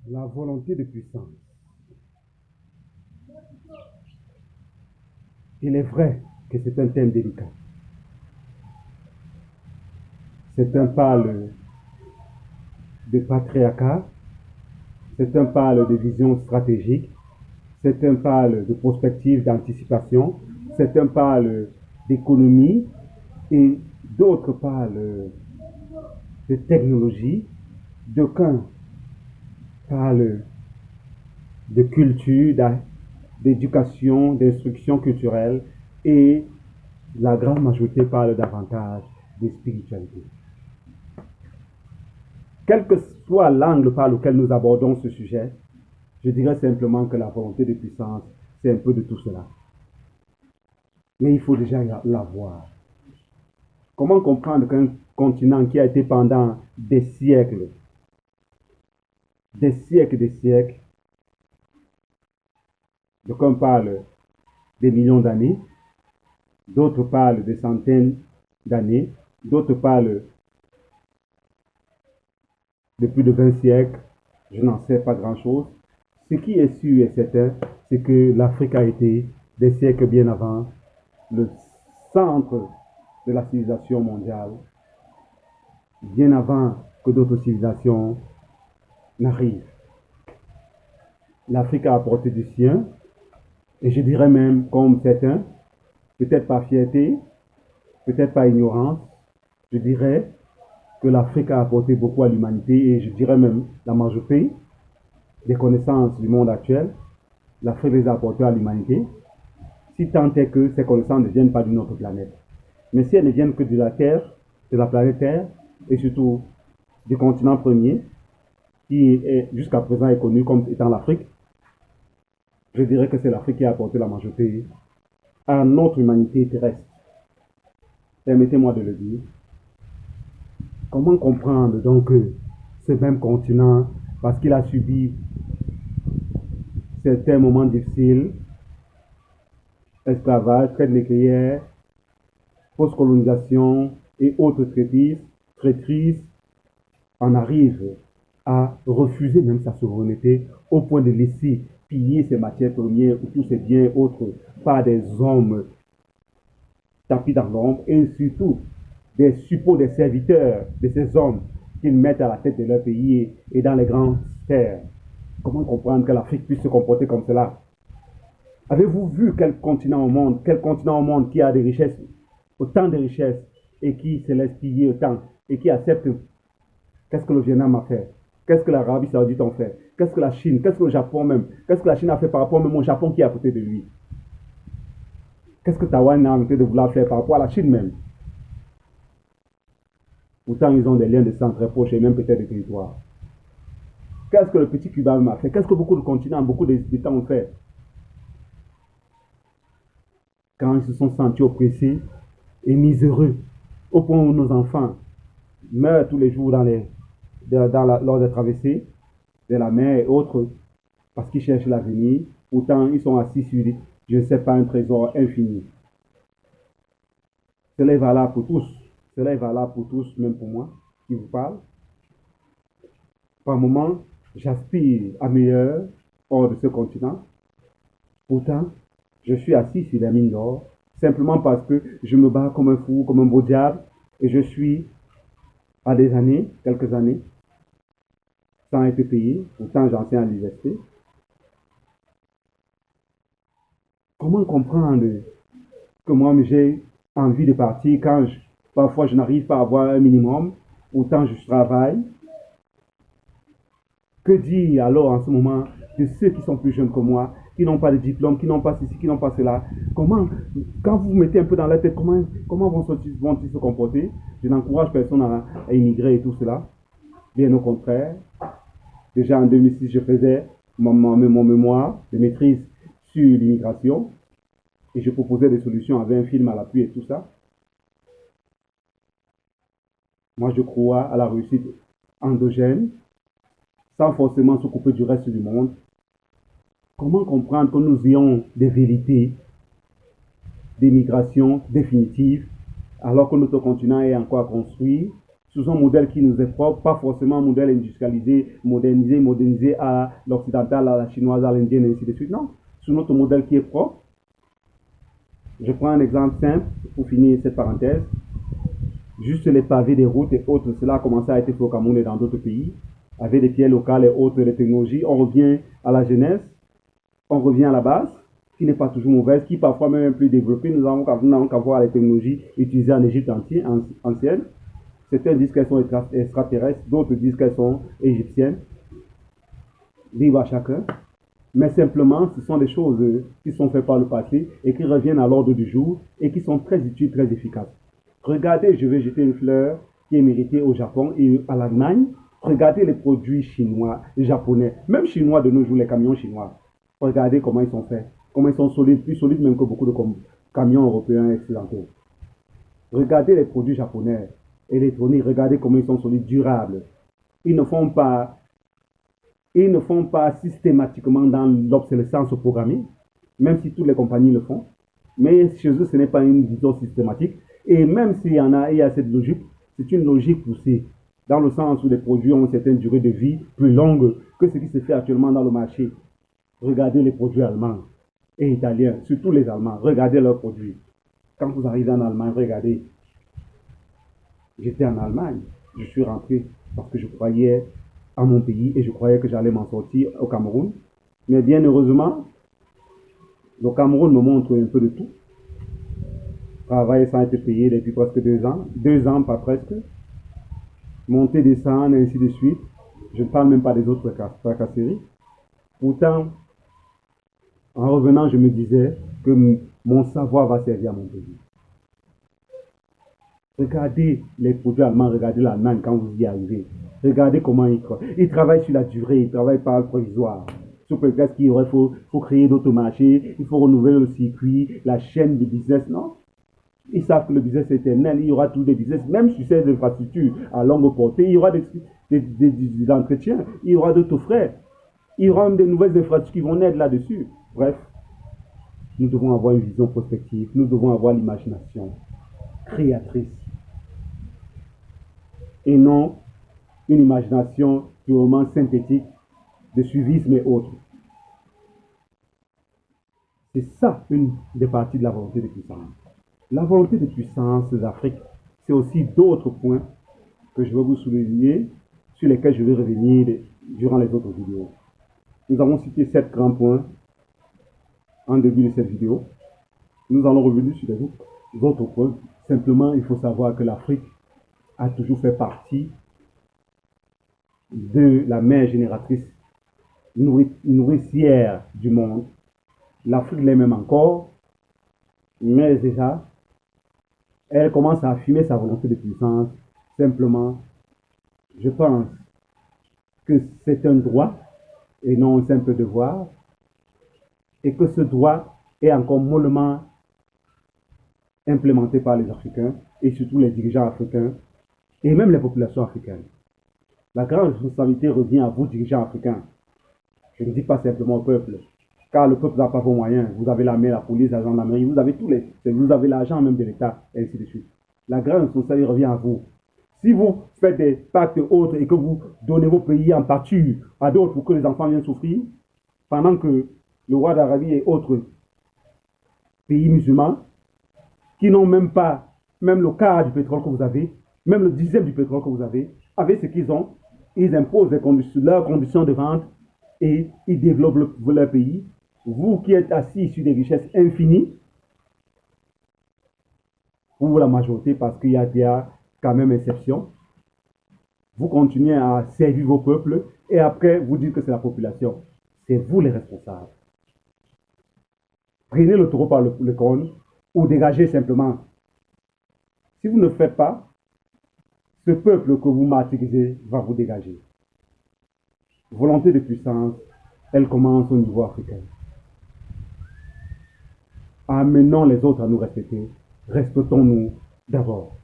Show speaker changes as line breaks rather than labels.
La volonté de puissance. Il est vrai que c'est un thème délicat. Certains parlent de patriarcat, certains parlent de vision stratégique, certains parlent de prospective d'anticipation, certains parlent d'économie et d'autres parlent de technologie, d'aucuns parlent de culture, d'éducation, d'instruction culturelle et la grande majorité parle davantage de spiritualité. Quel que soit l'angle par lequel nous abordons ce sujet, je dirais simplement que la volonté de puissance, c'est un peu de tout cela. Mais il faut déjà l'avoir. Comment comprendre qu'un continent qui a été pendant des siècles, d'aucuns parlent des millions d'années, d'autres parlent des centaines d'années, d'autres parlent de plus de 20 siècles, je n'en sais pas grand-chose. Ce qui est sûr et certain, c'est que l'Afrique a été, des siècles bien avant, le centre de la civilisation mondiale, bien avant que d'autres civilisations n'arrivent. L'Afrique a apporté du sien, et je dirais même, comme certains, peut-être par fierté, peut-être par ignorance, je dirais que l'Afrique a apporté beaucoup à l'humanité, et je dirais même la majorité des connaissances du monde actuel, l'Afrique les a apportées à l'humanité, si tant est que ces connaissances ne viennent pas d'une autre planète. Mais si elles ne viennent que de la Terre, de la planète Terre, et surtout du continent premier, qui est jusqu'à présent est connu comme étant l'Afrique, je dirais que c'est l'Afrique qui a apporté la majorité à notre humanité terrestre. Permettez-moi de le dire. Comment comprendre donc ce même continent, parce qu'il a subi certains moments difficiles, esclavage, traite négrière, post-colonisation et autres traîtrises, en arrive à refuser même sa souveraineté au point de laisser piller ses matières premières ou tous ses biens autres par des hommes tapis dans l'ombre et surtout des suppôts des serviteurs de ces hommes qu'ils mettent à la tête de leur pays et dans les grandes terres. Comment comprendre que l'Afrique puisse se comporter comme cela? Avez-vous vu quel continent au monde qui a des richesses, autant de richesses et qui se laisse piller autant et qui accepte? Qu'est-ce que le Vietnam a fait? Qu'est-ce que l'Arabie Saoudite a fait? Qu'est-ce que la Chine? Qu'est-ce que le Japon même? Qu'est-ce que la Chine a fait par rapport même au Japon qui est à côté de lui? Qu'est-ce que Taïwan a arrêté de vouloir faire par rapport à la Chine même? Pourtant, ils ont des liens de sang très proches et même peut-être des territoires. Qu'est-ce que le petit Cuba même a fait? Qu'est-ce que beaucoup de continents, beaucoup d'États ont fait? Quand ils se sont sentis oppressés et miséreux, au point où nos enfants meurent tous les jours lors des traversées de la mer et autres, parce qu'ils cherchent l'avenir, pourtant ils sont assis sur, je ne sais pas, un trésor infini. Cela est valable pour tous. Cela est valable pour tous, même pour moi, qui vous parle. Par moments, j'aspire à meilleur hors de ce continent. Pourtant, je suis assis sur les mines d'or, simplement parce que je me bats comme un fou, comme un beau diable, et je suis à des années, quelques années, sans être payé. Pourtant, j'enseigne à l'université. Comment comprendre que moi, j'ai envie de partir quand parfois je n'arrive pas à avoir un minimum, pourtant je travaille? Que dire alors en ce moment de ceux qui sont plus jeunes que moi, qui n'ont pas de diplôme, qui n'ont pas ceci, qui n'ont pas cela? Comment, quand vous vous mettez un peu dans la tête, comment vont-ils se comporter? Je n'encourage personne à immigrer et tout cela. Bien au contraire. Déjà en 2006, je faisais mon mémoire de maîtrise sur l'immigration et je proposais des solutions avec un film à l'appui et tout ça. Moi, je crois à la réussite endogène, sans forcément se couper du reste du monde. Comment comprendre que nous ayons des vérités d'immigration définitives, alors que notre continent est encore à construire, sous un modèle qui nous est propre, pas forcément un modèle industrialisé, modernisé à l'occidental, à la chinoise, à l'indienne, et ainsi de suite. Non, sous notre modèle qui est propre. Je prends un exemple simple pour finir cette parenthèse. Juste les pavés des routes et autres, cela a commencé à être fait au Cameroun et dans d'autres pays, avec des pierres locales et autres, les technologies. On revient à la jeunesse, on revient à la base, qui n'est pas toujours mauvaise, qui parfois même est plus développée. Nous n'avons qu'à voir les technologies utilisées en Égypte ancienne. Certains disent qu'elles sont extraterrestres, d'autres disent qu'elles sont égyptiennes. Vive à chacun. Mais simplement, ce sont des choses qui sont faites par le passé et qui reviennent à l'ordre du jour et qui sont très utiles, très efficaces. Regardez, je vais jeter une fleur qui est méritée au Japon et à l'Allemagne. Regardez les produits chinois, japonais, même chinois de nos jours, les camions chinois. Regardez comment ils sont faits, comment ils sont solides, plus solides même que beaucoup de camions européens excellentaux. Regardez les produits japonais, électroniques, regardez comment ils sont solides, durables. Ils ne font pas systématiquement dans l'obsolescence programmée, même si toutes les compagnies le font. Mais chez eux, ce n'est pas une vision systématique. Et même s'il y en a, il y a cette logique, c'est une logique poussée, dans le sens où les produits ont une certaine durée de vie plus longue que ce qui se fait actuellement dans le marché. Regardez les produits allemands et italiens, surtout les Allemands, regardez leurs produits. Quand vous arrivez en Allemagne, regardez. J'étais en Allemagne, je suis rentré parce que je croyais à mon pays et je croyais que j'allais m'en sortir au Cameroun. Mais bien heureusement, le Cameroun me montre un peu de tout. Travailler sans être payé depuis presque 2 ans, pas presque. Monter, descendre, ainsi de suite. Je ne parle même pas des autres tracasseries. Pourtant, en revenant, je me disais que mon savoir va servir à mon pays. Regardez les produits allemands, regardez l'Allemagne quand vous y arrivez. Regardez comment ils travaillent sur la durée, ils travaillent par le provisoire. Sous prétexte qu'il faut créer d'autres marchés, il faut renouveler le circuit, la chaîne de business. Non, ils savent que le business est éternel, il y aura tous des business, même sur ces infrastructures à longue portée, il y aura des entretiens, il y aura d'autres frais, il y aura même des nouvelles infrastructures qui vont naître là-dessus. Bref, nous devons avoir une vision prospective, nous devons avoir l'imagination créatrice et non une imagination purement synthétique de suivisme et autres. C'est ça une des parties de la volonté de puissance. La volonté de puissance d'Afrique, c'est aussi d'autres points que je vais vous souligner, sur lesquels je vais revenir durant les autres vidéos. Nous avons cité 7 grands points en début de cette vidéo. Nous allons revenir sur les autres points. Simplement, il faut savoir que l'Afrique a toujours fait partie de la mère génératrice nourricière du monde. L'Afrique l'est même encore, mais déjà, elle commence à affirmer sa volonté de puissance. Simplement, je pense que c'est un droit et non un simple devoir, et que ce droit est encore mollement implémenté par les Africains, et surtout les dirigeants africains, et même les populations africaines. La grande responsabilité revient à vous, dirigeants africains. Je ne dis pas simplement au peuple, car le peuple n'a pas vos moyens. Vous avez l'armée, la police, la gendarmerie, vous avez vous avez l'argent même de l'État, et ainsi de suite. La grande responsabilité revient à vous. Si vous faites des pactes autres et que vous donnez vos pays en pâture à d'autres pour que les enfants viennent souffrir, pendant que le roi d'Arabie et autres pays musulmans, qui n'ont même pas, même le quart du pétrole que vous avez, même le 10e du pétrole que vous avez, avec ce qu'ils ont, ils imposent leurs conditions de vente et ils développent leur pays. Vous qui êtes assis sur des richesses infinies, pour la majorité, parce qu'il y a quand même exception, vous continuez à servir vos peuples et après vous dites que c'est la population. C'est vous les responsables. Prenez le taureau par le corne ou dégagez simplement. Si vous ne faites pas, ce peuple que vous martyrisez va vous dégager. Volonté de puissance, elle commence au niveau africain. Amenons les autres à nous respecter. Respectons-nous d'abord.